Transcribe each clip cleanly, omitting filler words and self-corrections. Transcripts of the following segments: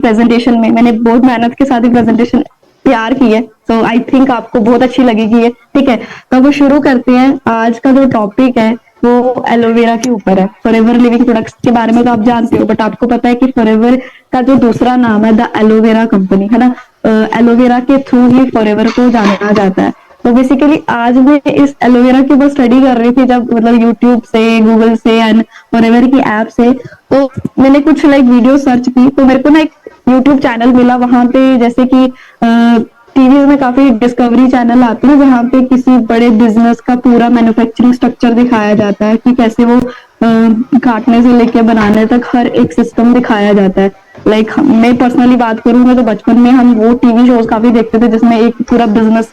Presentation में मैंने बहुत मेहनत के साथ ही प्रेजेंटेशन तैयार की है, तो आई थिंक आपको बहुत अच्छी लगेगी ये। ठीक है, तो वो शुरू करते हैं। आज का जो टॉपिक है वो एलोवेरा के ऊपर है। फॉरएवर लिविंग प्रोडक्ट्स के बारे में तो आप जानते हो, बट आपको पता है कि फॉरएवर का जो दूसरा नाम है द एलोवेरा कंपनी है ना, एलोवेरा के थ्रू ही फॉरएवर को जाना जाता है। तो बेसिकली आज मैं इस एलोवेरा की बस स्टडी कर रही थी, जब मतलब यूट्यूब से, गूगल से एंड फॉरएवर की ऐप से, तो मैंने कुछ लाइक वीडियो सर्च की, तो मेरे को ना एक यूट्यूब चैनल मिला। वहां पे जैसे कि टीवी में काफी डिस्कवरी चैनल आते हैं जहाँ पे किसी बड़े बिजनेस का पूरा मैन्युफैक्चरिंग स्ट्रक्चर दिखाया जाता है कि कैसे वो काटने से लेके बनाने तक हर एक सिस्टम दिखाया जाता है। लाइक मैं पर्सनली बात करूंगा तो बचपन में हम वो टीवी शोज काफी देखते थे जिसमें एक पूरा बिजनेस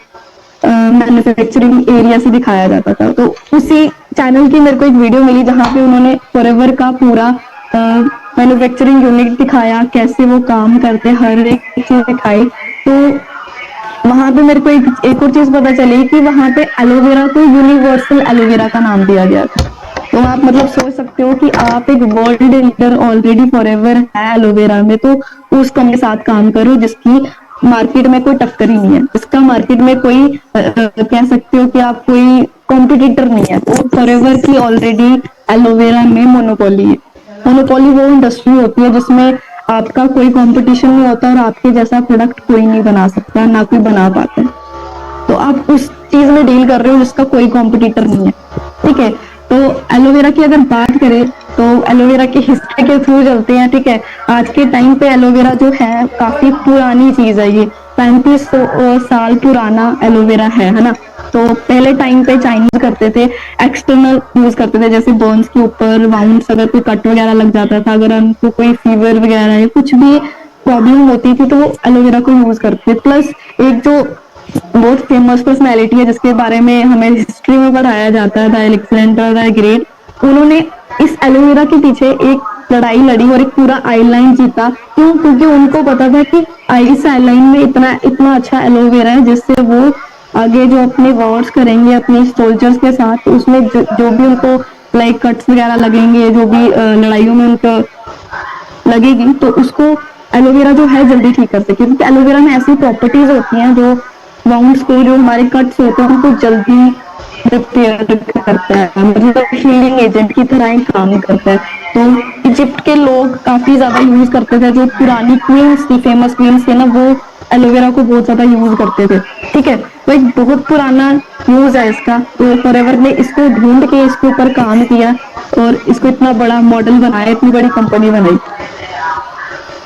मैन्युफैक्चरिंग एरिया से दिखाया जाता था। तो उसी चैनल की मेरे को एक वीडियो मिली जहाँ पे उन्होंने फॉरएवर का पूरा मैन्युफैक्चरिंग यूनिट दिखाया, कैसे वो काम करते, हर एक चीज दिखाई। तो वहां पे मेरे को एक और चीज पता चली कि वहां पे एलोवेरा को यूनिवर्सल एलोवेरा का नाम दिया गया था। तो आप मतलब सोच सकते हो कि आप एक वर्ल्ड लीडर ऑलरेडी फॉरएवर है एलोवेरा में, तो उस कंपनी के साथ काम करो जिसकी मार्केट में कोई टक्कर ही नहीं है, जिसका मार्केट में कोई कह सकते हो कि आप कोई कॉम्पिटिटर नहीं है। तो फॉरएवर की ऑलरेडी एलोवेरा में मोनोपोली है। मोनोपोली वो इंडस्ट्री होती है जिसमें आपका कोई कंपटीशन नहीं होता और आपके जैसा प्रोडक्ट कोई नहीं बना सकता, ना कोई बना पाता है। तो आप उस चीज में डील कर रहे हो जिसका कोई कॉम्पिटिटर नहीं है। ठीक है, तो एलोवेरा की अगर बात करें तो एलोवेरा की हिस्ट्री के थ्रू चलते हैं। ठीक है, आज के टाइम पे एलोवेरा जो है काफी पुरानी चीज है। ये 35 साल पुराना एलोवेरा है ना। तो पहले टाइम पे चाइनीज करते थे, एक्सटर्नल यूज करते थे, जैसे बर्न्स के ऊपर, वाउंड्स, अगर कोई कट वगैरह लग जाता था, अगर उनको कोई फीवर वगैरह या कुछ भी प्रॉब्लम होती थी तो वो एलोवेरा को यूज करते थे। प्लस एक जो बहुत फेमस पर्सनैलिटी है जिसके बारे में हमें हिस्ट्री में पढ़ाया जाता है, द अलेक्जेंडर द ग्रेट, उन्होंने इस एलोवेरा के पीछे एक लड़ाई लड़ी और एक पूरा आईलाइन जीता। क्यों? क्योंकि उनको पता था कि इस आईलाइन में इतना इतना अच्छा एलोवेरा है जिससे वो आगे जो अपने वॉर्स करेंगे अपने सोल्जर्स के साथ, तो उसमें जो भी उनको लाइक कट्स वगैरह लगेंगे, जो भी लड़ाइयों में उनको लगेगी, तो उसको एलोवेरा जो है जल्दी ठीक कर सके। क्योंकि एलोवेरा में ऐसी प्रॉपर्टीज होती हैं जो वाउंड्स को, जो हमारे कट्स होते हैं उनको जल्दी रिपेयर करता है, मतलब हीलिंग एजेंट की तरह ही काम करता है। तो इजिप्ट के लोग काफी ज्यादा यूज करते थे, जो पुरानी क्वींस थी, फेमस क्वींस थे ना, वो एलोवेरा को बहुत ज्यादा यूज करते थे। ठीक है, तो एक बहुत पुराना यूज है इसका। तो फॉरएवर ने इसको ढूंढ के इसके ऊपर काम किया और इसको इतना बड़ा मॉडल बनाया, इतनी बड़ी कंपनी बनाई।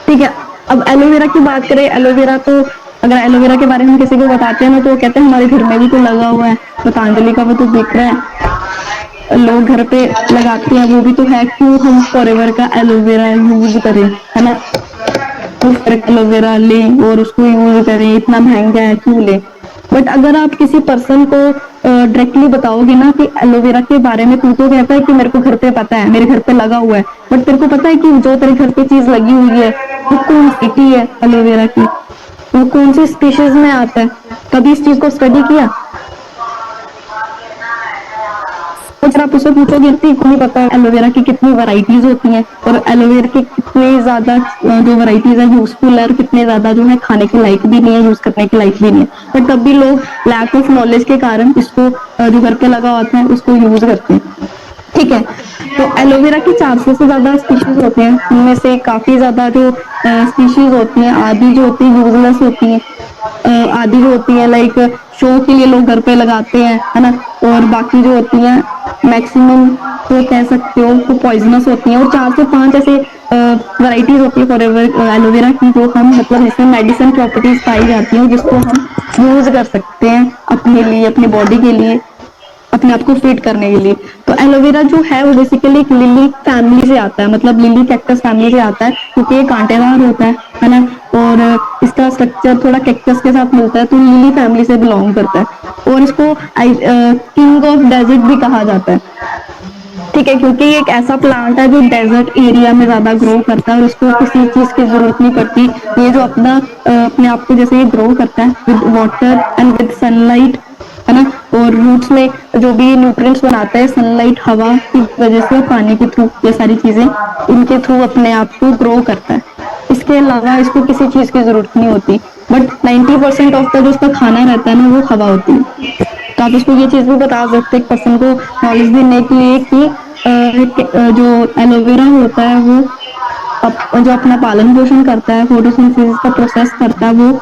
ठीक है, अब एलोवेरा की बात करें, एलोवेरा तो अगर एलोवेरा के बारे में किसी को बताते हैं ना तो वो कहते हैं हमारे घर में भी तो लगा हुआ है, पतंजलि का वो तो बिक रहा है, लोग घर पे लगाते हैं, वो भी तो है, क्यों हम फॉरएवर का एलोवेरा यूज करें, है ना। तो एलोवेरा लें और उसको यूज करें, इतना महंगा है क्यों लें। बट अगर आप किसी पर्सन को डायरेक्टली बताओगे ना कि एलोवेरा के बारे में, तू तो कहता है कि मेरे को घर पे पता है, मेरे घर पे लगा हुआ है, बट तेरे को पता है कि जो तेरे घर पे चीज लगी हुई है वो कौन सी है एलोवेरा की, वो कौन सी स्पीशीज में आता है, कभी इस चीज को स्टडी किया? कुछ आप उससे पूछोगे को नहीं पता एलोवेरा की कितनी वैरायटीज होती हैं और एलोवेरा की कितनी ज्यादा जो वैरायटीज है यूजफुल है और कितने ज्यादा जो है खाने के लायक भी नहीं है, यूज करने के लायक भी नहीं है। बट तब भी लोग लैक ऑफ नॉलेज के कारण इसको जो घर पे लगा होता है उसको यूज करते हैं। ठीक है, तो एलोवेरा की 400 से ज्यादा स्पीशीज होते हैं, उनमें से काफी ज्यादा जो स्पीशीज होती हैं, आधी जो होती है यूजलेस होती है, आधी जो होती है लाइक शो के लिए लोग घर पे लगाते हैं, है ना, और बाकी जो होती है मैक्सिमम तो कह सकते हो वो पॉइजनस होती हैं। और 4 से 5 ऐसे वैरायटीज होती है फॉरएवर एलोवेरा की जो हम मतलब इसमें मेडिसिन प्रॉपर्टीज पाई जाती हैं जिसको हम यूज कर सकते हैं अपने लिए, अपनी बॉडी के लिए, अपने आप को फिट करने के लिए। तो एलोवेरा जो है वो बेसिकली एक लिली फैमिली से आता है, मतलब लिली कैक्टस फैमिली से आता है, क्योंकि ये कांटेदार होता है ना, और इसका स्ट्रक्चर थोड़ा कैक्टस के साथ मिलता है, तो लिली फैमिली से बिलोंग करता है। और इसको किंग ऑफ डेजर्ट भी कहा जाता है। ठीक है, क्योंकि ये एक ऐसा प्लांट है जो डेजर्ट एरिया में ज्यादा ग्रो करता है और उसको किसी चीज की जरूरत नहीं पड़ती। ये जो अपना अपने आप को जैसे ये ग्रो करता है with water and with sunlight, है ना। और रूट्स में जो भी न्यूट्रिएंट्स बनाता है सनलाइट, हवा की वजह से, पानी के थ्रू, ये सारी चीजें इनके थ्रू अपने आप को ग्रो करता है। इसके अलावा इसको किसी चीज की जरूरत नहीं होती। बट 90% ऑफ द जो उसका खाना रहता है ना वो हवा होती है। तो आप इसको ये चीज भी बता सकते हैं एक पर्सन को नॉलेज देने के लिए कि जो एलोवेरा होता है वो जो अपना पालन पोषण करता है, फोटोसिंथेसिस का प्रोसेस करता है, वो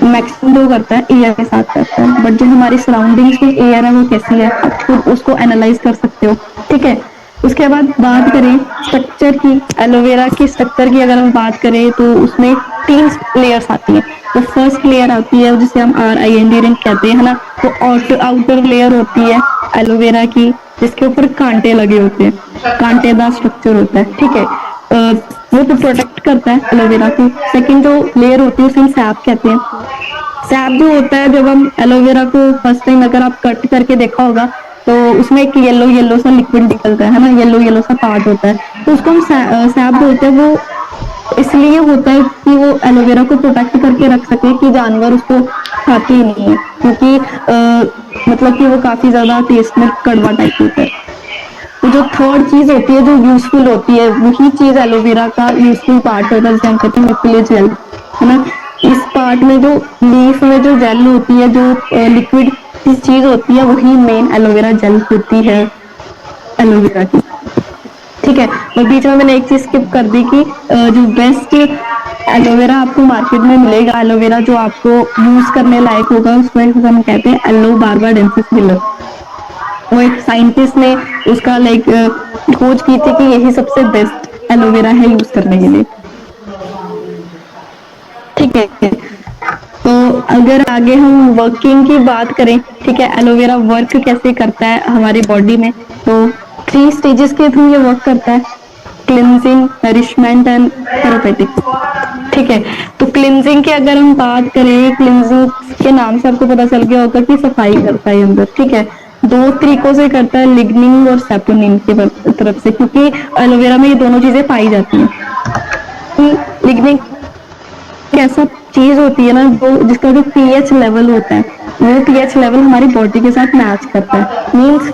मैक्सिमम जो करता है एयर के साथ करता है। बट जो हमारी सराउंडिंग्स में एयर है वो कैसी है, आप खुद उसको एनालाइज कर सकते हो। ठीक है। उसके बाद बात करें स्ट्रक्चर की, एलोवेरा की स्ट्रक्चर की अगर हम बात करें तो उसमें 3 लेयर्स आती है। तो फर्स्ट लेयर आती है जिसे हम RIND रिंग कहते हैं, है ना। वो आउटर लेयर होती है एलोवेरा की, जिसके ऊपर कांटे लगे होते हैं, कांटेदार स्ट्रक्चर होता है। ठीक है। वो तो प्रोटेक्ट करता है एलोवेरा को। सेकंड जो लेयर होती है उसे हम सैप कहते हैं। सैप जो होता है, जब हम एलोवेरा को फर्स्ट टाइम अगर आप कट करके देखा होगा तो उसमें एक येलो येलो सा लिक्विड निकलता है ना, येलो येलो सा पार्ट होता है, तो उसको हम सैप बोलते हैं। वो इसलिए होता है कि वो एलोवेरा को प्रोटेक्ट करके रख सके कि जानवर उसको खाते ही नहीं है, क्योंकि मतलब कि वो काफी ज्यादा टेस्ट में कड़वा टाइप होता है। तो जो थर्ड चीज होती है जो यूजफुल होती है, वही चीज एलोवेरा का यूजफुल पार्ट होता है, जिसे हम कहते हैं लिक्विड जेल, है ना। इस पार्ट में जो लीफ में जो जेल होती है, जो लिक्विड चीज होती है, वही मेन एलोवेरा जेल होती है एलोवेरा की। ठीक है। और बीच में मैंने एक चीज स्किप कर दी कि जो बेस्ट एलोवेरा आपको मार्केट में मिलेगा, एलोवेरा जो आपको यूज करने लायक होगा, उसमें हम कहते हैं एलो बार्बा डेंसिस मिलर। वो एक साइंटिस्ट ने उसका लाइक खोज की थी कि यही सबसे बेस्ट एलोवेरा है यूज करने के लिए। ठीक है। तो अगर आगे हम वर्किंग की बात करें, ठीक है, एलोवेरा वर्क कैसे करता है हमारी बॉडी में, तो 3 स्टेजेस के थ्रू ये वर्क करता है: क्लिनजिंग, नरिशमेंट एंड थेरेपेटिक। ठीक है। तो क्लिनजिंग की अगर हम बात करें, क्लिनजिंग के नाम से आपको पता चल गया होगा कि सफाई करता है अंदर। ठीक है। 2 तरीकों से करता है, लिग्निन और सेपोनिन की तरफ से, क्योंकि एलोवेरा में ये दोनों चीजें पाई जाती हैं। लिग्निन ऐसा चीज होती है ना जो जिसका जो पीएच लेवल होता है, वो पीएच लेवल हमारी बॉडी के साथ मैच करता है। मीन्स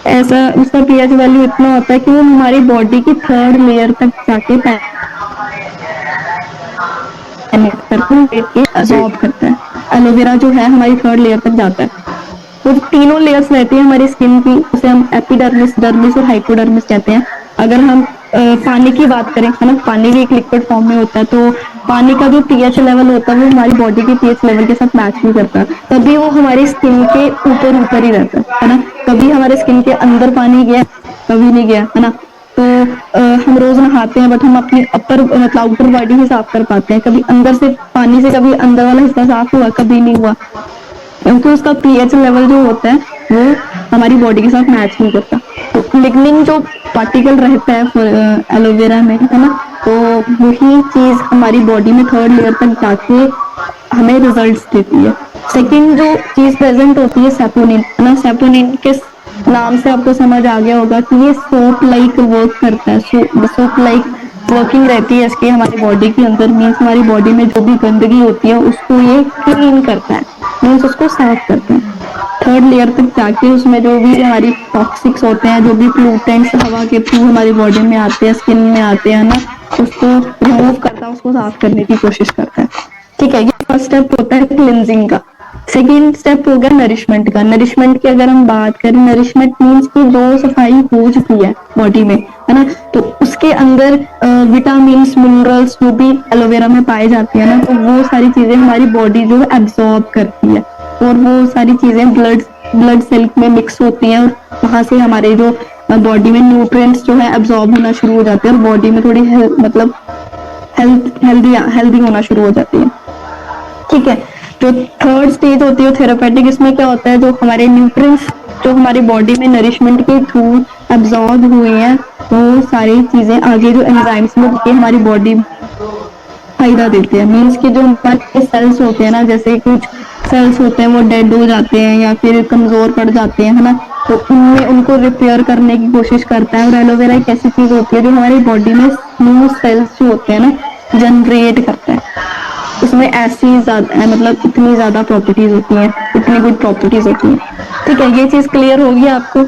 ऐसा उसका पीएच वैल्यू इतना होता है कि वो हमारी बॉडी की थर्ड लेयर तक जाके करके अब्सॉर्ब करता है। एलोवेरा जो है हमारी थर्ड लेयर तक जाता है। तो तीनों लेयर्स रहती है हमारी स्किन की, उसे हम एपिडर्मिस, डर्मिस और हाइपोडर्मिस कहते हैं। अगर हम पानी की बात करें, है ना, पानी भी एक लिक्विड फॉर्म में होता है, तो पानी का जो पीएच लेवल होता है वो हमारी बॉडी के पीएच लेवल के साथ मैच नहीं करता, तभी वो हमारी स्किन के ऊपर ऊपर ही रहता है ना। कभी हमारे स्किन के अंदर पानी गया, कभी नहीं गया, है ना। तो हम रोज नहाते हैं, बट हम अपनी अपर मतलब आउटर बॉडी ही साफ कर पाते हैं, कभी अंदर से पानी से कभी अंदर वाला हिस्सा साफ हुआ, कभी नहीं हुआ, क्योंकि उसका पीएच लेवल जो होता है वो हमारी बॉडी के साथ मैच नहीं करता। तो लिग्निन जो पार्टिकल रहता है एलोवेरा में, है ना, तो वही चीज हमारी बॉडी में थर्ड लेयर तक जाके हमें रिजल्ट्स देती है। सेकंड जो चीज प्रेजेंट होती है सेपोनिन, है ना। सेपोनिन के नाम से आपको समझ आ गया होगा कि ये सोप लाइक वर्क करता है, सोप लाइक वर्किंग रहती है इसकी हमारी बॉडी के अंदर। मीन्स हमारी बॉडी में जो भी गंदगी होती है उसको ये क्लीन करता है, मीन्स उसको साफ करता है। थर्ड लेयर तक जाके उसमें जो भी हमारी टॉक्सिक्स होते हैं, जो भी प्लूटेंट्स हवा के थ्रू हमारी बॉडी में आते हैं, स्किन में आते हैं ना, उसको रिमूव करता है, उसको साफ करने की कोशिश करता है। ठीक है। ये फर्स्ट स्टेप होता है क्लिनजिंग का। सेकेंड स्टेप हो गया नरिशमेंट का। नरिशमेंट की अगर हम बात करें, नरिशमेंट मीन्स की जो सफाई हो चुकी है बॉडी में, है ना, तो उसके अंदर विटामिन मिनरल्स जो भी एलोवेरा में पाए जाते हैं ना, तो वो सारी चीजें हमारी बॉडी जो है एब्सॉर्ब करती है, और वो सारी चीजें ब्लड ब्लड सेल में मिक्स होती हैं, और वहां से हमारे जो बॉडी में न्यूट्रिएंट्स जो है एब्सॉर्ब होना शुरू हो जाते हैं, और बॉडी में थोड़ी मतलब हेल्दी हेल्दी होना शुरू हो जाती है। ठीक है। जो थर्ड स्टेज होती है थेरेपेटिक, इसमें क्या होता है, जो हमारे न्यूट्रिएंट्स जो हमारी बॉडी में नरिशमेंट के थ्रू एब्सॉर्ब हुए हैं, वो सारी चीजें आगे जो एंजाइम्स में हमारी बॉडी फायदा देते हैं। मीन्स कि जो हमारे सेल्स होते हैं ना, जैसे कुछ सेल्स होते हैं वो डेड हो जाते हैं या फिर कमजोर पड़ जाते हैं, है ना, तो उनमें उनको रिपेयर करने की कोशिश करता है। और एलोवेरा एक ऐसी चीज होती है जो हमारी बॉडी में न्यू सेल्स जो होते हैं ना जनरेट करता है। उसमें ऐसी ज्यादा मतलब इतनी ज्यादा प्रॉपर्टीज होती हैं, इतनी गुड प्रॉपर्टीज होती हैं। ठीक है, ये चीज क्लियर होगी आपको।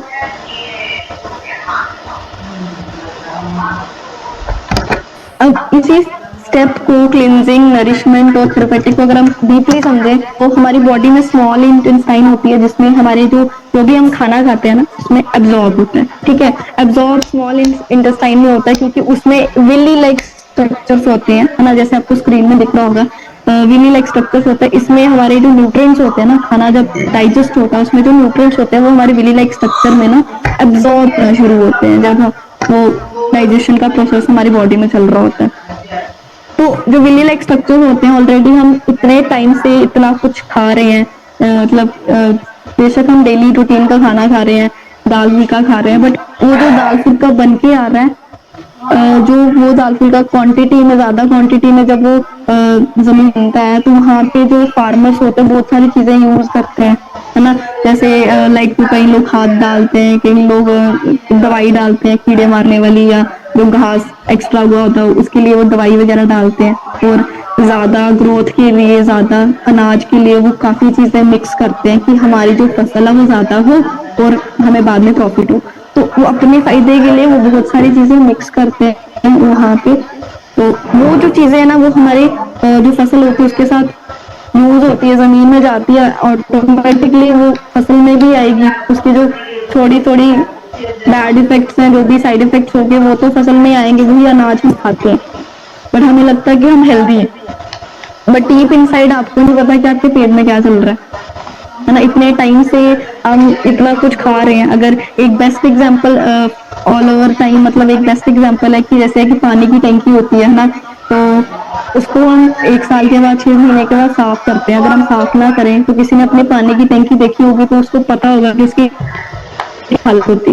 अब इसी स्टेप को, क्लिनजिंग, नरिशमेंट और थेरेपेटिक को अगर हम डीपली समझें तो हमारी बॉडी में स्मॉल इंटेस्टाइन होती है जिसमें हमारे जो भी हम खाना खाते हैं ना उसमें एब्जॉर्ब होता है। ठीक है, एब्जॉर्ब स्मॉल इंटेस्टाइन में होता है क्योंकि उसमें विली लाइक स्ट्रक्चर्स होते हैं, है ना, जैसे आपको स्क्रीन में दिख रहा होगा विली लाइक स्ट्रक्चर्स होता है। इसमें हमारे जो न्यूट्रिएंट्स होते हैं ना, खाना जब डाइजेस्ट होता है उसमें जो न्यूट्रिएंट्स होते हैं वो हमारे विली लाइक स्ट्रक्चर में ना एब्जॉर्ब होना शुरू होते हैं जब वो डाइजेशन का प्रोसेस हमारी बॉडी में चल रहा होता है। तो जो विली लाइक स्ट्रक्चर होते हैं, ऑलरेडी हम इतने टाइम से इतना कुछ खा रहे हैं, मतलब बेशक हम डेली रूटीन का खाना खा रहे हैं, दाल फुल्का खा रहे हैं, बट वो जो दाल फुल्का बन के आ रहा है, जो वो दाल फुल्का क्वांटिटी में, ज्यादा क्वांटिटी में जब वो जमीन बनता है तो वहाँ पे जो फार्मर्स होते हैं बहुत सारी चीजें यूज करते हैं, है ना, जैसे लाइक कई लोग खाद डालते हैं, कई लोग दवाई डालते हैं कीड़े मारने वाली, या जो घास एक्स्ट्रा हुआ होता है उसके लिए वो दवाई वगैरह डालते हैं, और ज्यादा ग्रोथ के लिए, ज्यादा अनाज के लिए वो काफी चीजें मिक्स करते हैं कि हमारी जो फसल है वो ज्यादा हो और हमें बाद में प्रॉफिट हो। तो वो अपने फायदे के लिए वो बहुत सारी चीजें मिक्स करते हैं वहां पे। तो वो जो चीजें है ना वो हमारी जो फसल होती है उसके साथ यूज होती है, जमीन में जाती है, और ऑटोमेटिकली वो फसल में भी आएगी। उसकी जो थोड़ी थोड़ी बैड इफेक्ट्स हैं, जो भी साइड इफेक्ट्स होंगे वो तो फसल में आएंगे, वही अनाज हम खाते हैं, बट हमें लगता है कि हम हेल्दी हैं, बट डीप इनसाइड आपको नहीं पता कि आपके पेट में क्या चल रहा है ना। इतने टाइम से हम इतना कुछ खा रहे हैं। अगर एक best example all over time, मतलब एक बेस्ट एग्जांपल है कि जैसे कि पानी की टंकी होती है ना, तो उसको हम 1 साल के बाद, 6 महीने के बाद साफ करते हैं। अगर हम साफ ना करें तो किसी ने अपने पानी की टंकी देखी होगी तो उसको पता होगा कि उसकी हालत होती।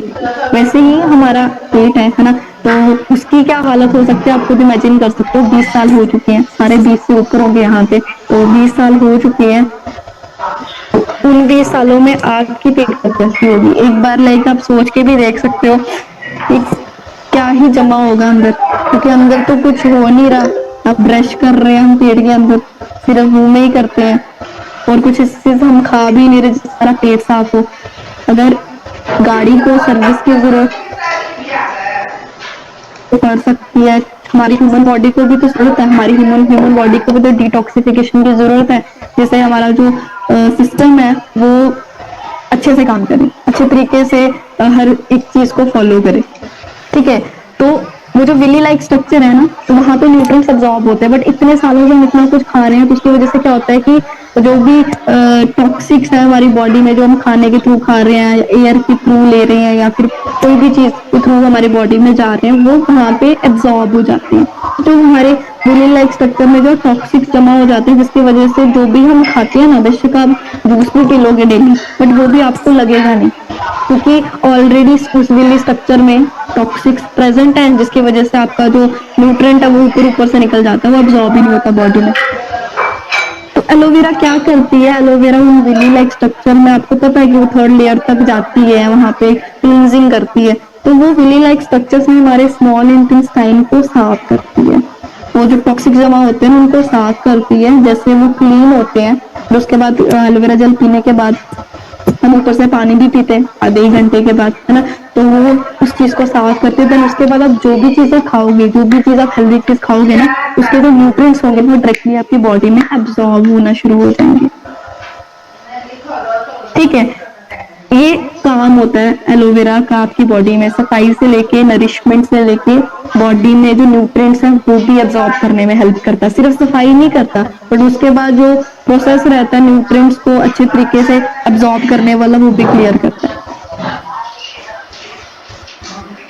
वैसे ही हमारा पेट है ना, तो उसकी क्या हालत हो सकती है आप खुद इमेजिन कर सकते हो। 20 साल हो चुके हैं, सारे 20 से ऊपर होंगे यहाँ पे, तो 20 साल हो चुके हैं। उन 20 सालों में आपकी पेट कैसी होगी, एक बार लाइक आप सोच के भी देख सकते हो कि क्या ही जमा होगा अंदर, क्योंकि अंदर तो कुछ हो नहीं रहा। आप ब्रश कर रहे हैं हम पेट के अंदर, सिर्फ मुंह में ही करते हैं, और कुछ इससे हम खा भी नहीं रहे जिससे हमारा पेट साफ हो। अगर गाड़ी को सर्विस की जरूरत पड़ सकती है, हमारी ह्यूमन बॉडी को भी तो जरूरत है, हमारी ह्यूमन बॉडी को भी तो डिटॉक्सिफिकेशन की जरूरत है, जिससे हमारा जो सिस्टम है वो अच्छे से काम करे, अच्छे तरीके से हर एक चीज को फॉलो करे। ठीक है, तो वो जो विली लाइक स्ट्रक्चर है ना, तो वहां पे न्यूट्रिएंट्स एब्जॉर्ब होते हैं, बट इतने सालों से हम इतना कुछ खा रहे हैं तो उसकी वजह से क्या होता है कि जो भी टॉक्सिक्स है हमारी बॉडी में, जो हम खाने के थ्रू खा रहे हैं, एयर के थ्रू ले रहे हैं, या फिर कोई भी चीज के थ्रू हमारी बॉडी में जा रहे हैं, वो वहां पे एब्जॉर्ब हो जाते हैं। तो हमारे विली लाइक स्ट्रक्चर में जो टॉक्सिक्स जमा हो जाते हैं, जिसकी वजह से जो भी हम खाते हैं ना, बेशक आप जूस भी पी लोगे डेली, बट वो भी आपको लगेगा नहीं, क्योंकि ऑलरेडी उस विली स्ट्रक्चर में टॉक्सिक्स प्रेजेंट है, जिसकी वजह से आपका जो न्यूट्रिएंट है वो ऊपर ऊपर से निकल जाता है, वो अब्सॉर्ब ही नहीं होता बॉडी में। तो एलोवेरा क्या करती है, एलोवेरा उन विली लाइक स्ट्रक्चर में, आपको पता है कि वो 3rd लेयर तक जाती है, वहां पे क्लींजिंग करती है। तो वो विली लाइक स्ट्रक्चर्स में हमारे स्मॉल इंटेस्टाइन को साफ करती है, वो जो टॉक्सिक जमा होते हैं उनको साफ करती है, जैसे वो क्लीन होते हैं। फिर उसके बाद एलोवेरा जेल पीने के बाद हम ऊपर से पानी भी पीते हैं आधे 1 घंटे के बाद, है ना, तो वो उस चीज को साफ करते हैं। देन उसके बाद आप जो भी चीजें खाओगे, जो भी चीज आप हेल्दी चीज खाओगे ना, उसके जो न्यूट्रिएंट्स होंगे वो डायरेक्टली आपकी बॉडी में एब्जॉर्ब होना शुरू हो जाएंगे। ठीक है, ये काम होता है एलोवेरा का आपकी बॉडी में, सफाई से लेके, नरिशमेंट से लेके, बॉडी में जो न्यूट्रिएंट्स हैं वो भी एब्जॉर्ब करने में हेल्प करता है। सिर्फ सफाई नहीं करता, बट उसके बाद जो प्रोसेस रहता है न्यूट्रिएंट्स को अच्छे तरीके से एब्जॉर्ब करने वाला, वो भी क्लियर करता है।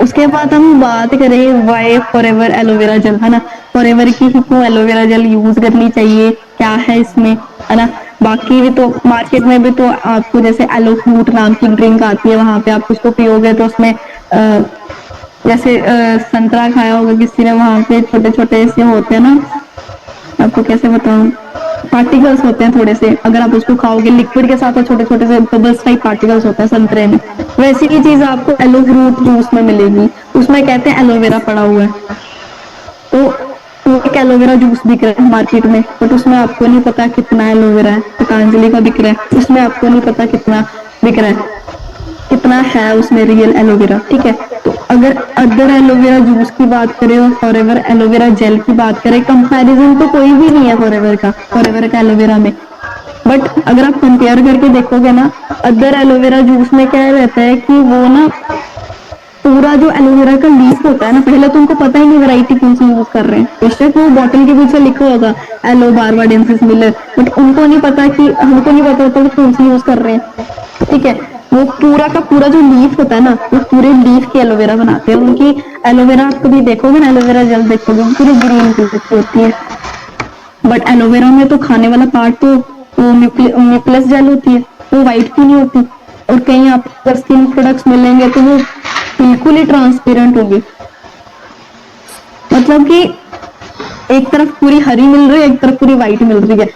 उसके बाद हम बात करें वाई फॉरएवर एलोवेरा जेल, है ना, फॉरएवर की ही क्यों एलोवेरा जेल यूज करनी चाहिए, क्या है इसमें, है ना। बाकी भी तो मार्केट में भी तो आपको जैसे एलो फ्रूट नाम की ड्रिंक आती है, वहां पे आप उसको पियोगे तो उसमें जैसे संतरा खाया होगा किसी ने, वहां पे छोटे छोटे ऐसे होते हैं ना, आपको कैसे बताऊं, पार्टिकल्स होते हैं थोड़े से, अगर आप उसको खाओगे लिक्विड के साथ, तो छोटे छोटे से बबल्स टाइप पार्टिकल्स होते हैं संतरे में। वैसी ही चीज आपको एलो फ्रूट जूस में मिलेगी, उसमें कहते हैं एलोवेरा पड़ा हुआ है। तो एक एलोवेरा जूस बिक रहा है मार्केट में, बट उसमें आपको नहीं पता कितना एलोवेरा है। पतंजलि का बिक रहा है, उसमें आपको नहीं पता कितना दिख रहा है कितना है उसमें रियल एलोवेरा, ठीक है। तो अगर अदर एलोवेरा जूस की बात करें और फॉरएवर एलोवेरा जेल की बात करें, कंपैरिजन तो कोई भी नहीं है फॉरएवर का एलोवेरा में। बट अगर आप कंपेयर करके देखोगे ना, अदर एलोवेरा जूस में क्या रहता है कि वो ना पूरा जो एलोवेरा का लीफ होता है ना, पहले तो उनको पता ही नहीं वैरायटी कौन सी यूज कर रहे हैं, बेशक वो बॉटल के पीछे लिखा होगा एलो बारबाडेंसिस मिलर, बट उनको नहीं पता कि हमको नहीं पता होता कि कौन सी यूज कर रहे हैं, ठीक है। वो पूरा का पूरा जो लीफ होता है ना, वो पूरे लीफ की एलोवेरा बनाते हैं। उनकी एलोवेरा आप कभी देखोगे ना, एलोवेरा जेल देखोगे पूरी ग्रीन कलर की होती है। बट एलोवेरा में तो खाने वाला पार्ट तो वो म्यूक्लियस जेल होती है, वो व्हाइट की नहीं होती। और कहीं आप अगर स्किन प्रोडक्ट्स मिलेंगे तो वो बिल्कुल ही ट्रांसपेरेंट होगी, मतलब कि एक तरफ पूरी हरी मिल रही है, एक तरफ पूरी व्हाइट मिल रही है,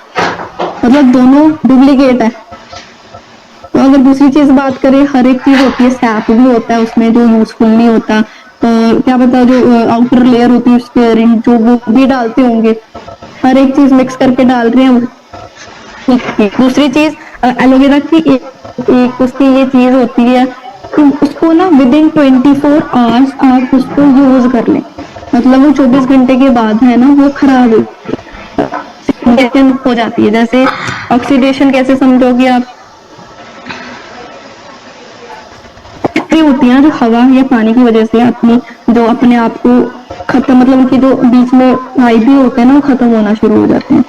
मतलब दोनों डुप्लीकेट है। तो अगर दूसरी चीज बात करें, हर एक चीज होती है, सैप भी होता है उसमें जो यूजफुल नहीं होता, तो क्या पता जो आउटर लेयर होती है उसके जो वो भी डालते होंगे, हर एक चीज मिक्स करके डाल रहे हैं। दूसरी चीज एलोवेरा की एक उसकी ये चीज होती है कि उसको ना विद इन 24 आवर्स आप उसको यूज कर लें, मतलब वो 24 घंटे के बाद है ना वो खराब हो जाती है। जैसे ऑक्सीडेशन कैसे समझोगे आप, होती है ना जो हवा या पानी की वजह से अपनी जो अपने आप को खत्म, मतलब उनकी जो बीच में फायदे होते हैं ना वो खत्म होना शुरू हो जाते हैं।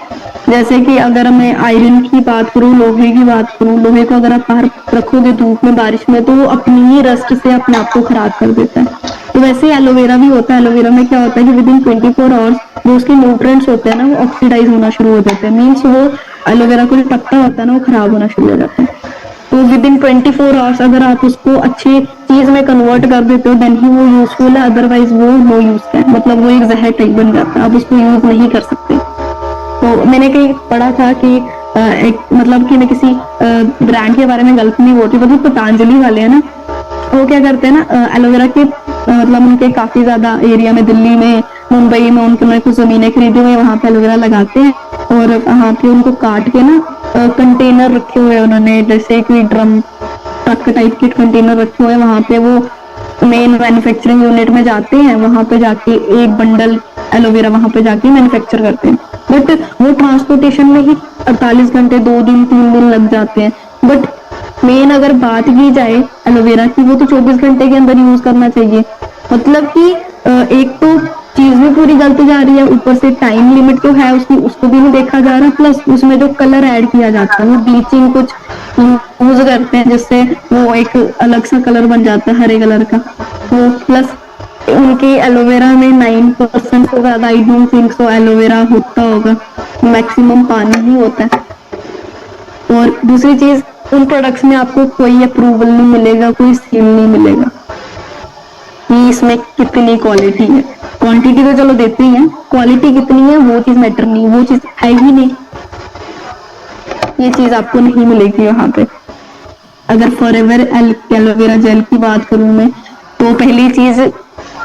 जैसे कि अगर मैं आयरन की बात करूँ, लोहे की बात करूँ, लोहे को अगर आप बाहर रखोगे धूप में बारिश में तो वो अपनी ही रस्ट से अपने आप को खराब कर देता है। तो वैसे एलोवेरा भी होता है। एलोवेरा में क्या होता है कि विद इन 24 आवर्स जो उसके न्यूट्रिएंट्स होते हैं ना वो ऑक्सीडाइज होना शुरू हो जाते हैं, मीन्स वो एलोवेरा को जो पत्ता होता है ना वो खराब होना शुरू हो जाता है। तो विद इन 24 आवर्स अगर आप उसको अच्छी चीज में कन्वर्ट कर देते हो देन ही वो यूजफुल है, अदरवाइज वो नो यूज का है, मतलब वो एक जहर टाइप बन जाता है, आप उसको यूज नहीं कर सकते। तो मैंने कहीं पढ़ा था कि एक मतलब कि मैं किसी ब्रांड के बारे में गलत नहीं बोलती, मतलब पतंजलि वाले है ना, वो क्या करते हैं ना एलोवेरा के मतलब उनके काफी ज्यादा एरिया में दिल्ली में मुंबई में उनके कुछ जमीनें खरीदी हुई, वहां पे एलोवेरा लगाते हैं और वहां पे उनको काट के ना कंटेनर रखे हुए उन्होंने, जैसे कोई ड्रम ट्रक टाइप के कंटेनर रखे हुए, वहां पे वो मेन मैन्युफैक्चरिंग यूनिट में जाते हैं, वहां पे जाके एक बंडल एलोवेरा वहां पे जाके मैन्युफैक्चर करते हैं। बट वो ट्रांसपोर्टेशन में ही 48 घंटे 2 दिन 3 दिन लग जाते हैं। बट मेन अगर बात की जाए एलोवेरा की, वो तो 24 घंटे के अंदर यूज करना चाहिए, मतलब कि एक तो चीज भी पूरी गलती जा रही है, ऊपर से टाइम लिमिट तो है उसकी, उसको भी नहीं देखा जा रहा, प्लस उसमें जो कलर ऐड किया जाता है वो ब्लीचिंग कुछ यूज करते हैं जिससे वो एक अलग सा कलर बन जाता है हरे कलर का। तो प्लस उनकी एलोवेरा में 9% से ज्यादा I don't think so aloe vera होता होगा, मैक्सिमम पानी ही होता है। और दूसरी चीज उन प्रोडक्ट्स में आपको कोई अप्रूवल नहीं मिलेगा, कोई सील नहीं मिलेगा कि इसमें कितनी क्वालिटी है। क्वांटिटी तो चलो देते ही है, क्वालिटी कितनी है वो चीज मैटर नहीं, वो चीज है ही नहीं, ये चीज आपको नहीं मिलेगी वहां पे। अगर फॉरएवर एलोवेरा जेल की बात करूं मैं, तो पहली चीज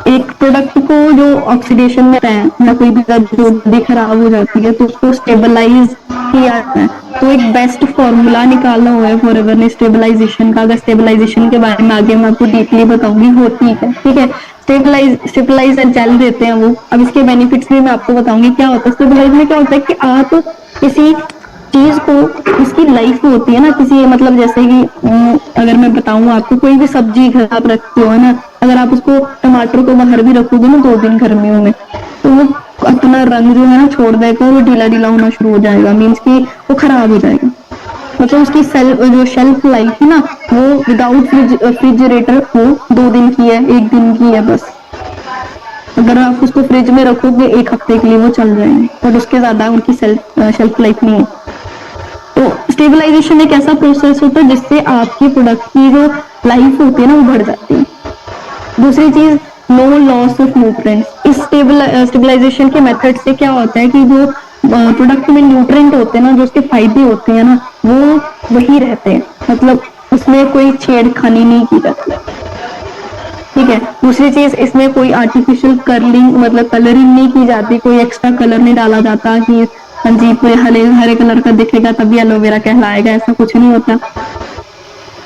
एक प्रोडक्ट को जो ऑक्सीडेशन में है या कोई भी जल्दी खराब हो जाती है तो उसको स्टेबलाइज किया जाता है। तो एक बेस्ट फॉर्मूला निकाला हुआ है फॉरएवर ने स्टेबलाइजेशन का। अगर स्टेबलाइजेशन के बारे में आगे मैं आपको डीपली बताऊंगी, होती है ठीक है। स्टेबलाइज जेल देते हैं वो। अब इसके बेनिफिट्स भी मैं आपको बताऊंगी क्या होता है। स्टेबलाइज में क्या होता है कि आप किसी चीज को, इसकी लाइफ होती है ना किसी, मतलब जैसे कि अगर मैं बताऊं आपको, कोई भी सब्जी घर आप रखते हो ना, अगर आप उसको टमाटर को बाहर भी रखोगे ना 2 दिन गर्मियों में तो वो अपना रंग जो है ना छोड़ देगा, वो ढीला ढीला होना शुरू हो जाएगा, मीन्स कि वो खराब हो जाएगा। मतलब उसकी जो शेल्फ लाइफ है ना वो विदाउट फ्रिजरेटर वो 2 दिन की है, 1 दिन की है बस। अगर आप उसको फ्रिज में रखोगे 1 हफ्ते के लिए वो चल जाएंगे, बट उसके ज्यादा उनकी शेल्फ लाइफ नहीं है। तो स्टेबलाइजेशन एक ऐसा प्रोसेस होता है जिससे आपकी प्रोडक्ट की जो लाइफ होती है ना वो बढ़ जाती है। दूसरी चीज नो लॉस ऑफ न्यूट्रिएंट्स। इस स्टेबलाइजेशन के मेथड से क्या होता है कि जो प्रोडक्ट में न्यूट्रिएंट होते हैं ना, जो उसके फायदे होते हैं ना वो वही रहते हैं, मतलब उसमें कोई छेड़खानी नहीं की जाती, ठीक है। दूसरी चीज इसमें कोई आर्टिफिशियल कर्लिंग मतलब कलरिंग नहीं की जाती, कोई एक्स्ट्रा कलर नहीं डाला जाता कि हाँ जी पूरे हरे हरे कलर का दिखेगा तभी एलोवेरा कहलाएगा, ऐसा कुछ नहीं होता।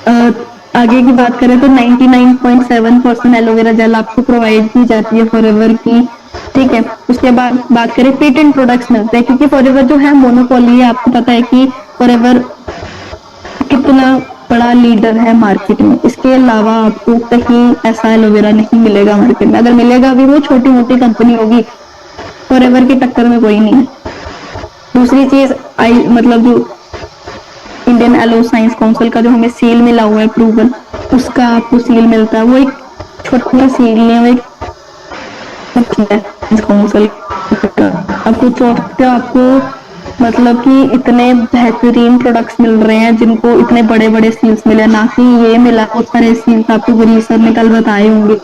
आगे की बात करें तो 99.7% एलोवेरा जेल आपको प्रोवाइड की जाती है फॉरएवर की, ठीक है। उसके बाद बात करें पेटेंट प्रोडक्ट्स मिलते हैं, क्योंकि फॉरएवर जो है मोनोपोली है, आपको पता है कि फॉरएवर कितना बड़ा लीडर है मार्केट में। इसके अलावा आपको कहीं ऐसा एलोवेरा नहीं मिलेगा मार्केट में, अगर मिलेगा भी वो छोटी मोटी कंपनी होगी, फॉरएवर की टक्कर में कोई नहीं है। दूसरी चीज आई मतलब जो इंडियन एलो साइंस काउंसिल का जो हमें सील मिला हुआ है अप्रूवल, उसका आपको सील मिलता है। वो एक छोटा सील नहीं है, वो एक काउंसिल आपको चौथा आपको मतलब कि इतने बेहतरीन प्रोडक्ट्स मिल रहे हैं जिनको इतने बड़े बड़े सील्स मिले, ना कि ये मिला बहुत सारे सील्स आपको गुरी सर ने कल बताए होंगे,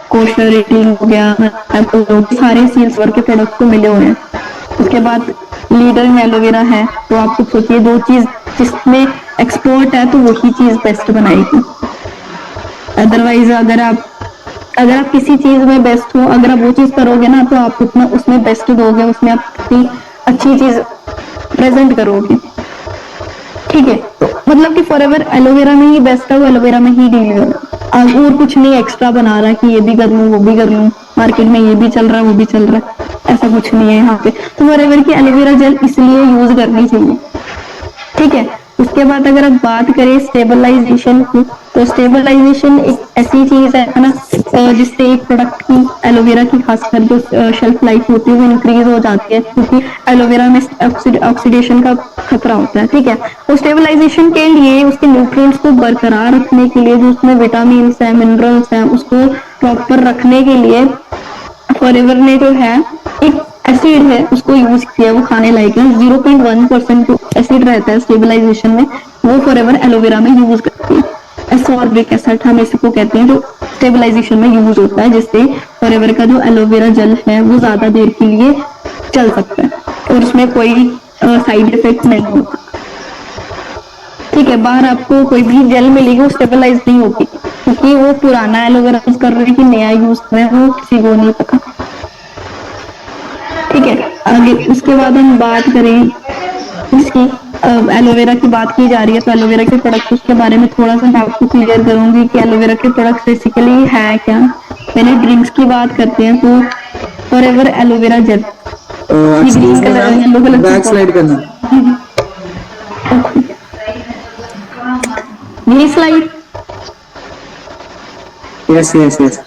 कोशर रेटिंग हो गया, सारे सील्स वर्ग के प्रोडक्ट को मिले हुए हैं। उसके बाद लीडर में एलोवेरा है, तो आप खुद सोचिए दो चीज जिसमें एक्सपर्ट है तो वही चीज बेस्ट बनाएगी। अदरवाइज अगर आप किसी चीज में बेस्ट हो, अगर आप वो चीज करोगे ना तो आप उतना उसमें बेस्ट दोगे, उसमें आप अपनी अच्छी चीज प्रेजेंट करोगे, ठीक है। तो मतलब कि फॉरएवर एलोवेरा में ही बेस्ट है, वो एलोवेरा में ही डील कर और कुछ नहीं एक्स्ट्रा बना रहा कि ये भी कर लूँ वो भी कर लूँ, मार्केट में ये भी चल रहा है वो भी चल रहा है, ऐसा कुछ नहीं है यहाँ पे। तो फॉरएवर की एलोवेरा जेल इसलिए यूज करनी चाहिए, ठीक है। उसके बाद अगर आप बात करें स्टेबलाइजेशन की, तो स्टेबलाइजेशन एक ऐसी चीज है ना जिससे एक प्रोडक्ट की एलोवेरा की खासकर जो शेल्फ लाइफ होती है वो इंक्रीज हो जाती है, क्योंकि एलोवेरा में ऑक्सीडेशन का खतरा होता है, ठीक है। तो स्टेबलाइजेशन के लिए उसके न्यूट्रिएंट्स को बरकरार रखने के लिए, जो उसमें विटामिन है मिनरल्स हैं उसको प्रॉपर रखने के लिए फॉरएवर ने जो है एक एसिड है उसको यूज किया, वो खाने लायक है। 0.1% एसिड रहता है स्टेबलाइजेशन में, वो फॉरएवर एलोवेरा में यूज करती है। एसॉर्बिक एसिड हम इसको कहते हैं, जो स्टेबलाइजेशन में यूज होता है, जिससे फॉरएवर का जो एलोवेरा जेल है वो ज्यादा देर के लिए चल सकता है और उसमें कोई साइड इफेक्ट नहीं होगा, ठीक है। बाहर आपको कोई भी जेल मिलेगी वो स्टेबलाइज नहीं होगी, क्योंकि वो पुराना एलोवेरा यूज कर रहे हैं कि नया यूज कर रहे हैं वो किसी को नहीं पता, ठीक है। आगे उसके बाद हम बात करें इसकी एलोवेरा की बात की जा रही है, तो एलोवेरा के प्रोडक्ट्स के बारे में थोड़ा सा मैं आपको क्लियर करूंगी कि एलोवेरा के प्रोडक्ट्स बेसिकली है क्या। पहले ड्रिंक्स की बात करते हैं, तो forever aloe vera gel green colour yellow colour back slide करना। ये slide yes yes yes.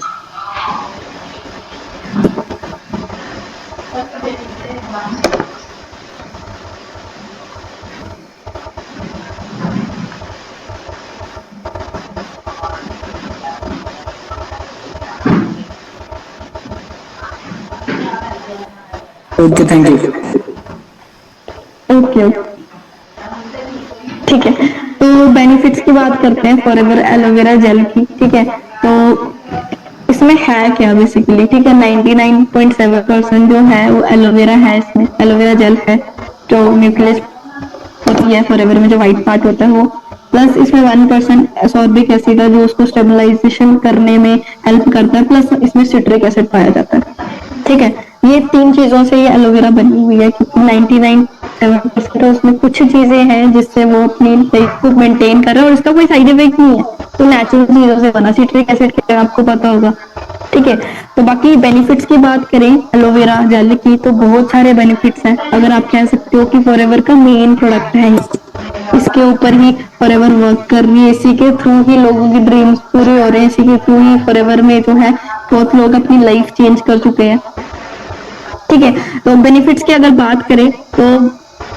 Okay thank you. Okay ठीक है। तो बेनिफिट्स की बात करते हैं फॉरएवर एलोवेरा जेल की, ठीक है। तो इसमें है क्या बेसिकली, ठीक है। 99.7% जो है वो एलोवेरा है, इसमें एलोवेरा जेल है, जो न्यूक्लियस होती है फॉरएवर में जो व्हाइट पार्ट होता है वो, प्लस इसमें 1% एसॉर्बिक एसिड है जो उसको स्टेबलाइजेशन करने में हेल्प करता है, प्लस इसमें सिट्रिक एसिड पाया जाता है, ठीक है। ये तीन चीजों से ये एलोवेरा बनी हुई है, क्योंकि 99.7% उसमें कुछ चीजें हैं जिससे वो अपनी लाइफ को मेंटेन कर रहा है और इसका कोई साइड इफेक्ट नहीं है, तो नेचुरल चीजों से बना। सिट्रिक एसिड क्या आपको पता होगा, ठीक है। तो बाकी बेनिफिट्स की बात करें एलोवेरा जेल की, तो बहुत सारे बेनिफिट्स हैं। अगर आप कह सकते हो कि फॉरएवर का मेन प्रोडक्ट है, इसके ऊपर ही फॉरएवर वर्क कर रही है, इसी के थ्रू ही लोगों की ड्रीम्स पूरे हो रहे हैं, इसी के थ्रू ही फॉरएवर में जो है बहुत लोग अपनी लाइफ चेंज कर चुके हैं, ठीक है। तो बेनिफिट्स की अगर बात करें तो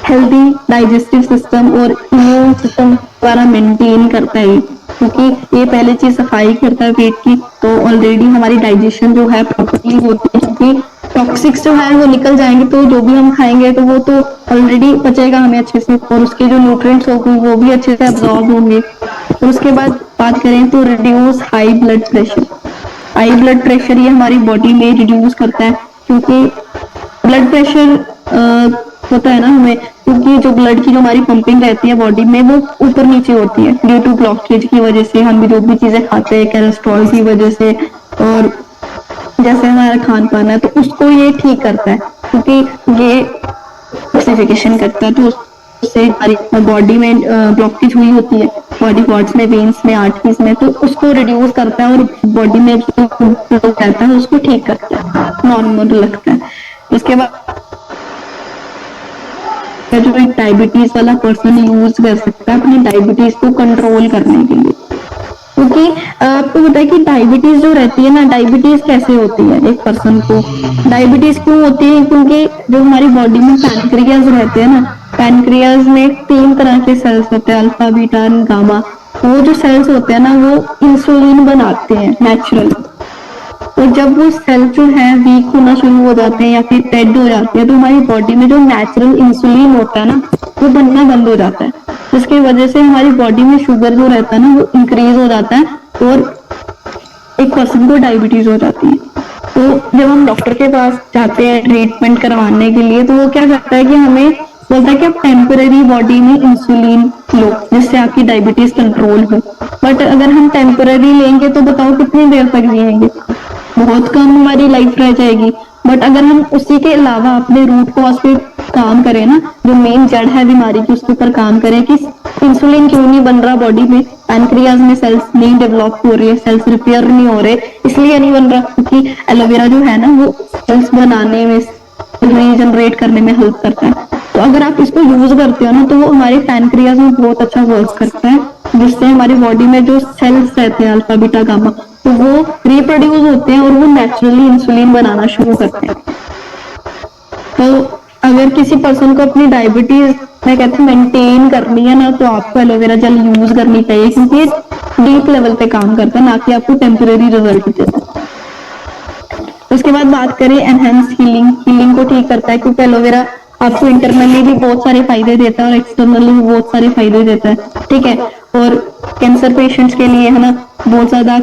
हेल्दी डाइजेस्टिव सिस्टम और इम्यून सिस्टम द्वारा मेंटेन करता है, क्योंकि ये पहले चीज सफाई करता है पेट की, तो ऑलरेडी हमारी डाइजेशन जो है प्रॉपर्ली होती है, क्योंकि टॉक्सिक्स जो है वो निकल जाएंगे, तो जो भी हम खाएंगे तो वो तो ऑलरेडी पचेगा हमें अच्छे से, और उसके जो न्यूट्रिएंट्स होंगे वो भी अच्छे से एब्जॉर्ब होंगे। और उसके बाद बात करें तो reduce high blood pressure. High blood pressure ये हमारी बॉडी में रिड्यूस करता है, क्योंकि ब्लड प्रेशर होता है ना हमें, क्योंकि जो ब्लड की जो हमारी पंपिंग रहती है बॉडी में वो ऊपर नीचे होती है ड्यू टू ब्लॉकेज की वजह से, हम जो भी चीजें खाते हैं कोलेस्ट्रॉल की वजह से, और जैसे हमारा खान पान है तो उसको ये ठीक करता है, क्योंकि ये ऑक्सीफिकेशन करता है, तो से हमारी बॉडी में ब्लॉकेज हुई होती है, बॉडी पार्ट्स में, वेन्स में, आर्टरीज में, तो उसको रिड्यूस करता है और बॉडी में जो फ्लो रहता है उसको ठीक करता है, नॉर्मल लगता है। उसके बाद जो एक डायबिटीज वाला पर्सन यूज कर सकता है अपनी डायबिटीज को कंट्रोल करने के लिए, क्योंकि आपको पता है कि डायबिटीज जो रहती है ना, डायबिटीज कैसे होती है एक पर्सन को, डायबिटीज क्यों होती है, क्योंकि जो हमारी बॉडी में पैनक्रियाज रहते हैं ना, पैनक्रियाज में 3 तरह के सेल्स होते हैं, अल्फा, बीटा एंड गामा। वो जो सेल्स होते हैं ना, वो इंसुलिन बनाते हैं नेचुरल, तो जब वो सेल जो है वीक होना शुरू हो जाते हैं या फिर डेड हो जाते हैं, तो हमारी बॉडी में जो नेचुरल इंसुलिन होता है ना, वो बनना बंद हो जाता है, जिसकी वजह से हमारी बॉडी में शुगर जो रहता है ना, वो इंक्रीज हो जाता है और एक पर्सन को डायबिटीज हो जाती है। तो जब हम डॉक्टर के पास जाते हैं ट्रीटमेंट करवाने के लिए, तो वो क्या करता है कि हमें बोलता है कि आप टेम्पररी बॉडी में इंसुलिन लो जिससे आपकी डायबिटीज कंट्रोल हो। बट अगर हम टेम्पररी लेंगे तो बताओ कितनी देर तक जिएंगे, बहुत कम हमारी लाइफ रह जाएगी। बट अगर हम उसी के अलावा अपने रूट कॉज पे काम करें ना, जो मेन जड़ है बीमारी की, उसके ऊपर काम करें कि इंसुलिन क्यों नहीं बन रहा बॉडी में, पैनक्रियाज में सेल्स नहीं डेवलप हो रही है, सेल्स रिपेयर नहीं हो रहे, इसलिए नहीं बन रहा क्योंकि एलोवेरा जो है ना, वो सेल्स बनाने में, रीजनरेट करने में हेल्प करता है। तो अगर आप इसको यूज करते हो ना, तो वो हमारे पैनक्रियाज में बहुत अच्छा वर्क करता है, जिससे हमारी बॉडी में जो सेल्स रहते हैं अल्फा, बीटा, गामा, तो वो रिप्रोड्यूस होते हैं और वो नेचुरली इंसुलिन बनाना शुरू करते हैं। तो अगर किसी पर्सन को अपनी डायबिटीज मैं कहती हूँ मेंटेन करनी है ना, तो आपको एलोवेरा जेल यूज करनी चाहिए, क्योंकि ये डीप लेवल पे काम करता है, ना कि आपको टेम्परेरी रिजल्ट देता है। उसके बाद बात करें एनहेंस हीलिंग, हीलिंग को ठीक करता है, क्योंकि एलोवेरा आपको इंटरनली भी बहुत सारे फायदे देता है और एक्सटर्नली भी बहुत सारे फायदे देता है, ठीक है। और कैंसर पेशेंट्स के लिए है ना बहुत ज्यादा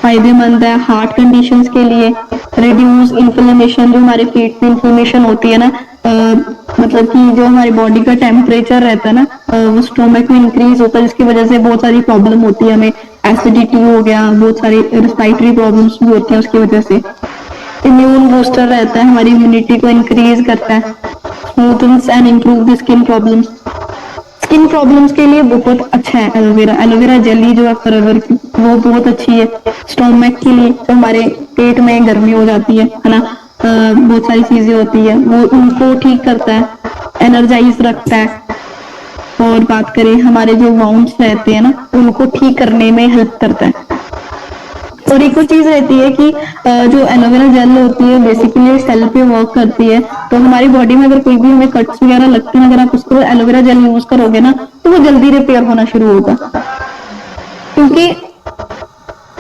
फायदेमंद है, हार्ट कंडीशंस के लिए, रिड्यूस इन्फ्लेमेशन, जो हमारे पेट में इन्फ्लेमेशन होती है ना, मतलब कि जो हमारी बॉडी का टेम्परेचर रहता है ना, वो स्टोमक में इंक्रीज होता है, जिसकी वजह से बहुत सारी प्रॉब्लम होती है हमें, एसिडिटी हो गया, बहुत सारी रेस्पिरेटरी प्रॉब्लम्स भी होती हैं उसकी वजह से। इम्यून बूस्टर रहता है, हमारी इम्यूनिटी को इंक्रीज करता है, smoothens and improve the skin problems, skin problems के लिए बहुत अच्छा है एलोवेरा। एलोवेरा जेली जो है फॉरएवर की, वो बहुत अच्छी है। स्टोमक के लिए, जो हमारे पेट में गर्मी हो जाती है ना, बहुत सारी चीजें होती है, वो उनको ठीक करता है, एनर्जाइज रखता है। और बात करें हमारे जो वाउंड्स रहते हैं ना, उनको ठीक करने में हेल्प करता है। और एक और चीज रहती है कि जो एलोवेरा जेल होती है बेसिकली सेल पे वर्क करती है, तो हमारी बॉडी में अगर कोई भी हमें कट्स वगैरह लगते हैं, अगर आप उसको एलोवेरा जेल यूज करोगे ना, तो वो जल्दी रिपेयर होना शुरू होगा, क्योंकि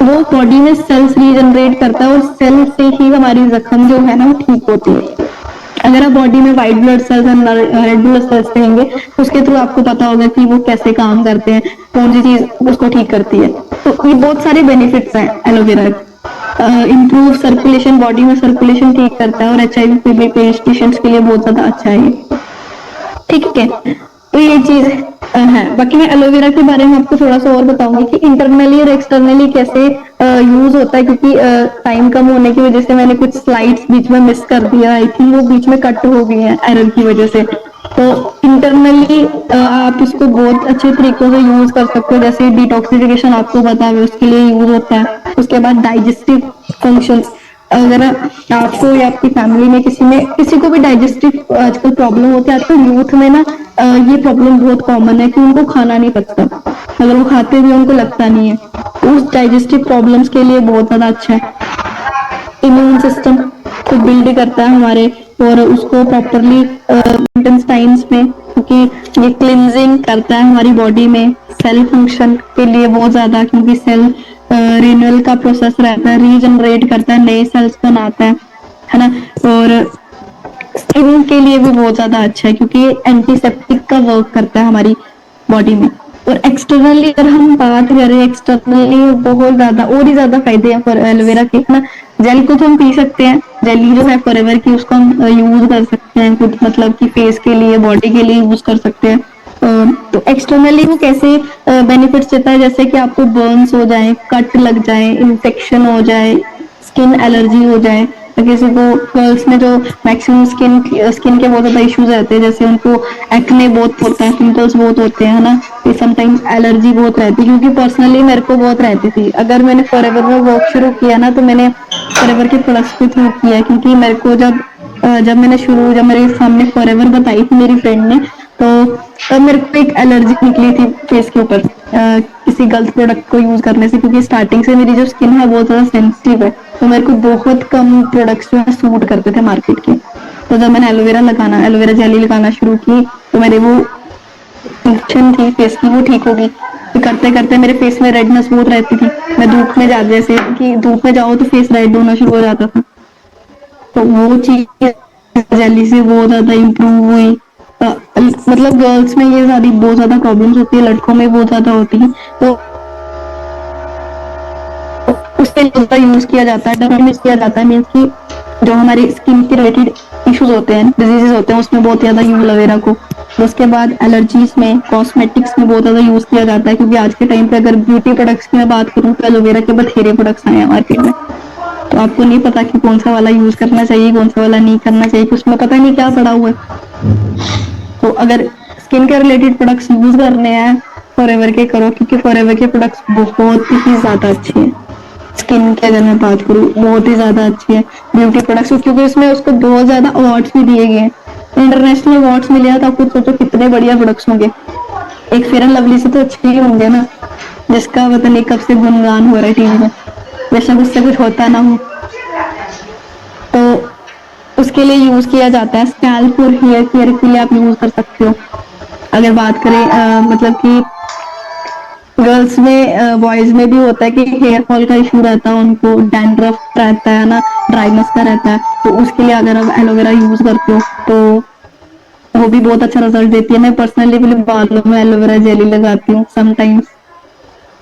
वो बॉडी में सेल्स रीजनरेट करता है और सेल से ही हमारी जख्म जो है ना वो ठीक होती है। अगर आप बॉडी में white blood cells and red blood cells कहेंगे, तो उसके थ्रू आपको पता होगा कि वो कैसे काम करते हैं, कौन सी चीज उसको ठीक करती है। तो ये बहुत सारे बेनिफिट्स हैं एलोवेरा। इम्प्रूव सर्कुलेशन, बॉडी में सर्कुलेशन ठीक करता है और HIV पेशेंट्स के लिए बहुत ज्यादा अच्छा है ये, ठीक है। तो ये चीज है। बाकी मैं एलोवेरा के बारे में आपको थोड़ा सा और बताऊंगी कि इंटरनली और एक्सटर्नली कैसे यूज होता है, क्योंकि टाइम कम होने की वजह से मैंने कुछ स्लाइड्स बीच में मिस कर दिया, आई थिंक वो बीच में कट हो गई है एरर की वजह से। तो इंटरनली आप इसको बहुत अच्छे तरीकों से यूज कर सकते हो, जैसे डिटॉक्सिफिकेशन आपको पता है उसके लिए यूज होता है। उसके बाद डाइजेस्टिव फंक्शंस, अगर आपको या आपकी फैमिली में किसी को भी डाइजेस्टिव आजकल प्रॉब्लम होती है, आजकल यूथ में ना ये प्रॉब्लम बहुत कॉमन है कि उनको खाना नहीं पचता, अगर वो खाते भी उनको लगता नहीं है, उस डाइजेस्टिव प्रॉब्लम्स के लिए बहुत ज्यादा अच्छा है। इम्यून सिस्टम को बिल्ड करता है हमारे, और उसको प्रॉपरली इंटेस्टाइन्स में, क्योंकि ये क्लिनजिंग करता है हमारी बॉडी में, सेल फंक्शन के लिए बहुत ज्यादा, क्योंकि सेल रिन्यूअल का प्रोसेस रहता है, रीजनरेट करता है, नए सेल्स बनाता है ना। और स्किन के लिए भी बहुत ज्यादा अच्छा है, क्योंकि ये एंटीसेप्टिक का वर्क करता है हमारी बॉडी में। और एक्सटर्नली अगर हम बात करें, एक्सटर्नली बहुत ज्यादा और ही ज्यादा फायदे हैं एलोवेरा के, है ना। जेल को तो हम पी सकते हैं, जेली जो है फॉरएवर की उसको हम यूज कर सकते हैं कुछ, मतलब कि फेस के लिए, बॉडी के लिए यूज कर सकते हैं। तो एक्सटर्नली वो कैसे बेनिफिट्स देता है, जैसे कि आपको बर्न्स हो जाए, कट लग जाए, इन्फेक्शन हो जाए, स्किन एलर्जी हो जाए, किसी को गर्ल्स में जो मैक्सिमम स्किन के बहुत ज्यादा इश्यूज रहते हैं, जैसे उनको एक्ने बहुत होता है, पिंपल्स बहुत होते हैं, है ना, फिर समटाइम्स एलर्जी बहुत रहती है, क्योंकि पर्सनली मेरे को बहुत रहती थी। अगर मैंने फॉरएवर में वर्क शुरू किया ना, तो मैंने फॉरएवर के प्रोडक्ट्स के थ्रू किया है, क्योंकि मेरे को जब मेरे सामने फॉरएवर बताई थी मेरी फ्रेंड ने, तो तब मेरे को एक एलर्जी निकली थी फेस के ऊपर किसी गलत प्रोडक्ट को यूज करने से, क्योंकि स्टार्टिंग से मेरी जो स्किन है बहुत ज्यादा सेंसिटिव है, तो मेरे को बहुत कम प्रोडक्ट्स जो है सूट करते थे मार्केट के। तो जब मैंने एलोवेरा जेली लगाना शुरू की, तो मेरे वो इन्फेक्शन थी फेस की वो ठीक होगी। तो करते करते मेरे फेस में रेडनेस बहुत रहती थी, मैं धूप में जा जैसे कि धूप में जाओ तो फेस रेड होना शुरू हो जाता था, तो वो चीज जेली से बहुत ज्यादा इम्प्रूव हुई। मतलब गर्ल्स में ये सारी बहुत ज्यादा प्रॉब्लम्स होती है, लड़कों में बहुत ज्यादा होती है, तो उसके लिए यूज किया जाता है, डर यूज किया जाता है, मीन्स की जो हमारी स्किन के रिलेटेड इश्यूज होते हैं, डिजीजेस होते हैं, उसमें बहुत ज्यादा यूज एलोवेरा को। उसके बाद एलर्जीज में, कॉस्मेटिक्स में बहुत ज्यादा यूज किया जाता है, क्योंकि आज के टाइम पे अगर ब्यूटी प्रोडक्ट्स की मैं बात करूँ तो एलोवेरा के बथेरे प्रोडक्ट्स आए हैं मार्केट में, तो आपको नहीं पता कि कौन सा वाला यूज करना चाहिए, कौन सा वाला नहीं करना चाहिए, कि उसमें पता नहीं क्या पड़ा हुआ है। तो अगर स्किन के रिलेटेड प्रोडक्ट्स यूज करने हैं, फॉरएवर के करो, क्योंकि फॉरएवर के प्रोडक्ट्स बहुत ही ज्यादा अच्छे हैं। स्किन की अगर मैं बात करूँ, बहुत ही ज्यादा अच्छी है ब्यूटी प्रोडक्ट्स, क्योंकि उसमें उसको बहुत ज्यादा अवार्ड्स भी दिए गए हैं, इंटरनेशनल अवार्ड्स मिले हैं, तो आप खुद सोचो कितने बढ़िया प्रोडक्ट्स होंगे। एक फेयर एंड लवली से तो अच्छे ही होंगे ना, जिसका पता नहीं कब से गुणगान हो रहा है टीवी में, बेशक उससे कुछ होता ना हो। तो उसके लिए यूज किया जाता है, स्कैल्प और हेयर केयर के लिए आप यूज कर सकते हो। अगर बात करें मतलब कि गर्ल्स में, बॉयज में भी होता है कि हेयर फॉल का इशू रहता है, उनको डैंड्रफ रहता है ना, ड्राइनेस का रहता है, तो उसके लिए अगर आप एलोवेरा यूज करते हो तो वो भी बहुत अच्छा रिजल्ट देती है। मैं पर्सनली भी बालों में एलोवेरा जेली लगाती हूँ समटाइम्स,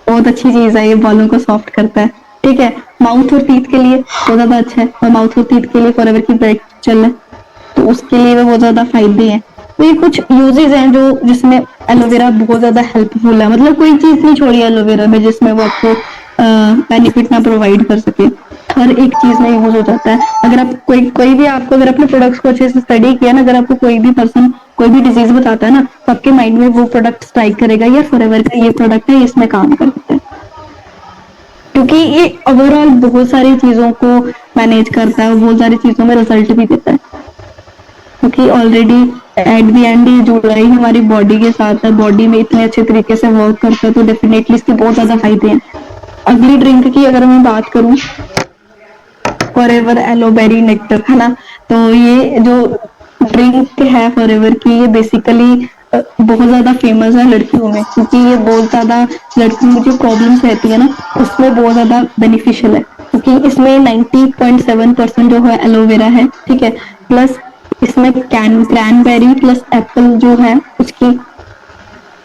बहुत अच्छी चीज है, ये बालों को सॉफ्ट करता है। ठीक है, माउथ और टीथ के लिए बहुत ज्यादा अच्छा है, और माउथ और टीथ के लिए फॉरएवर की ब्राइट चल है, तो उसके लिए भी बहुत ज्यादा फायदे हैं। तो ये कुछ यूजेस हैं जो जिसमें एलोवेरा बहुत ज्यादा हेल्पफुल है, मतलब कोई चीज नहीं छोड़ी एलोवेरा में जिसमें वो आपको बेनिफिट ना प्रोवाइड कर सके, हर एक चीज में यूज हो जाता है। अगर आप कोई भी आपको अगर अपने प्रोडक्ट्स को अच्छे से स्टडी किया ना, अगर आपको कोई भी पर्सन कोई भी डिजीज बताता है ना, तो आपके माइंड में वो प्रोडक्ट स्ट्राइक करेगा, ये फॉरएवर का ये प्रोडक्ट है, इसमें काम करता है, क्योंकि ये ओवरऑल बहुत सारी चीजों को मैनेज करता है, बहुत सारी चीजों में रिजल्ट भी देता है, क्योंकि ऑलरेडी एट द एंड ये जुड़ा ही हमारी बॉडी के साथ है, बॉडी में इतने अच्छे तरीके से वर्क करता है, तो डेफिनेटली इसके बहुत ज्यादा फायदे हैं। अगली ड्रिंक की अगर मैं बात करूं, फॉरएवर एलोबेरी नेक्टर, है ना, तो ये जो ड्रिंक है फॉरएवर की, ये बेसिकली बहुत ज्यादा फेमस है लड़कियों में, क्योंकि ये बहुत ज्यादा लड़कियों में जो प्रॉब्लम्स रहती है ना, उसमें बहुत ज्यादा बेनिफिशियल है, क्योंकि इसमें 90.7% जो है एलोवेरा है, ठीक है, प्लस इसमें क्रैनबेरी प्लस एप्पल जो है उसकी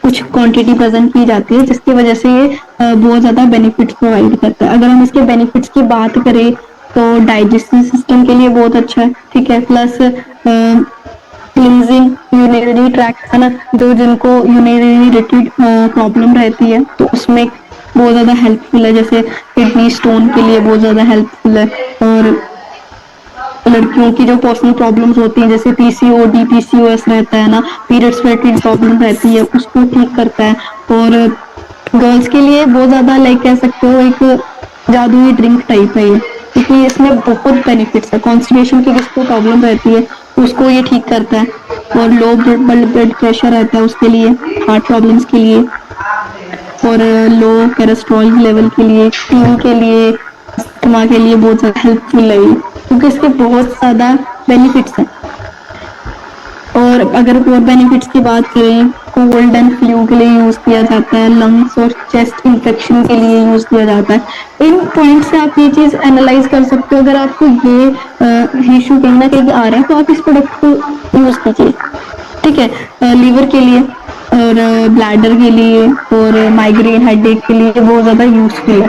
कुछ क्वांटिटी प्रेजेंट की जाती है, जिसकी वजह से ये बहुत ज्यादा बेनिफिट्स प्रोवाइड करता है। अगर हम इसके बेनिफिट्स की बात करें तो डाइजेस्टिव सिस्टम के लिए बहुत अच्छा है, ठीक है, प्लस क्लींजिंग यूरिनरी ट्रैक्ट, है ना, जो जिनको यूरिनरी रिलेटेड प्रॉब्लम रहती है, तो उसमें बहुत ज्यादा हेल्पफुल है, जैसे किडनी स्टोन के लिए बहुत ज्यादा हेल्पफुल है, और लड़कियों की जो पर्सनल प्रॉब्लम्स होती हैं, जैसे पीसीओडी पीसीओएस रहता है ना, पीरियड्स रिलेटेड प्रॉब्लम रहती है, उसको ठीक करता है। और गर्ल्स के लिए बहुत ज्यादा लाइक कह सकते हो एक जादुई ड्रिंक टाइप है ये, क्योंकि इसमें बहुत बेनिफिट्स है। कॉन्स्टिपेशन की जिसको प्रॉब्लम रहती है उसको ये ठीक करता है, और लो ब्लड प्रेशर रहता है उसके लिए, हार्ट प्रॉब्लम्स के लिए, और लो कोलेस्ट्रॉल लेवल के लिए, स्किन के लिए, अस्थमा के लिए बहुत ज्यादा हेल्पफुल है ये, क्योंकि इसके बहुत ज्यादा बेनिफिट्स हैं। और अगर और बेनिफिट्स की बात करें, कोल्ड एंड फ्लू के लिए यूज किया जाता है, लंग्स और चेस्ट इन्फेक्शन के लिए यूज किया जाता है। इन पॉइंट से आप ये चीज एनालाइज कर सकते हो, अगर आपको ये इशू कहीं ना कहीं आ रहा है तो आप इस प्रोडक्ट को यूज कीजिए, ठीक है। लीवर के लिए और ब्लैडर के लिए और माइग्रेन हेडेक के लिए बहुत ज्यादा यूजफुल है,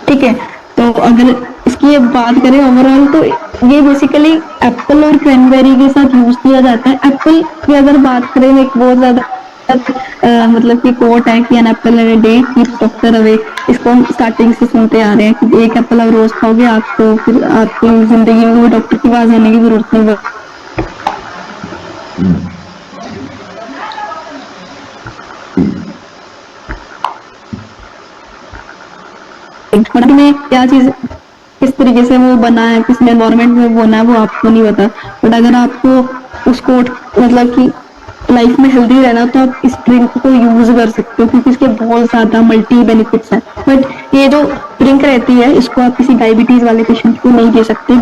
ठीक है। तो अगर इसकी बात करें ओवरऑल, तो ये बेसिकली एप्पल और क्रैनबेरी के साथ यूज किया जाता है। एप्पल की अगर बात करें, एक बहुत ज्यादा मतलब कि कोट है कि an apple in a day keeps doctor away. इसको हम स्टार्टिंग से सुनते आ रहे हैं कि एक एप्पल आप रोज खाओगे आपको फिर आपकी जिंदगी में कोई डॉक्टर के पास जाने की जरूरत नहीं पड़ेगी। में क्या चीज किस तरीके से वो बना है, किस एनवायरनमेंट में वो बना है, वो आपको नहीं पता। बट अगर आपको उसको मतलब कि लाइफ में हेल्दी रहना तो आप इस ड्रिंक को यूज कर सकते हो क्योंकि इसके बहुत ज्यादा मल्टी बेनिफिट्स हैं। बट ये जो ड्रिंक रहती है इसको आप किसी डायबिटीज वाले पेशेंट को नहीं दे सकते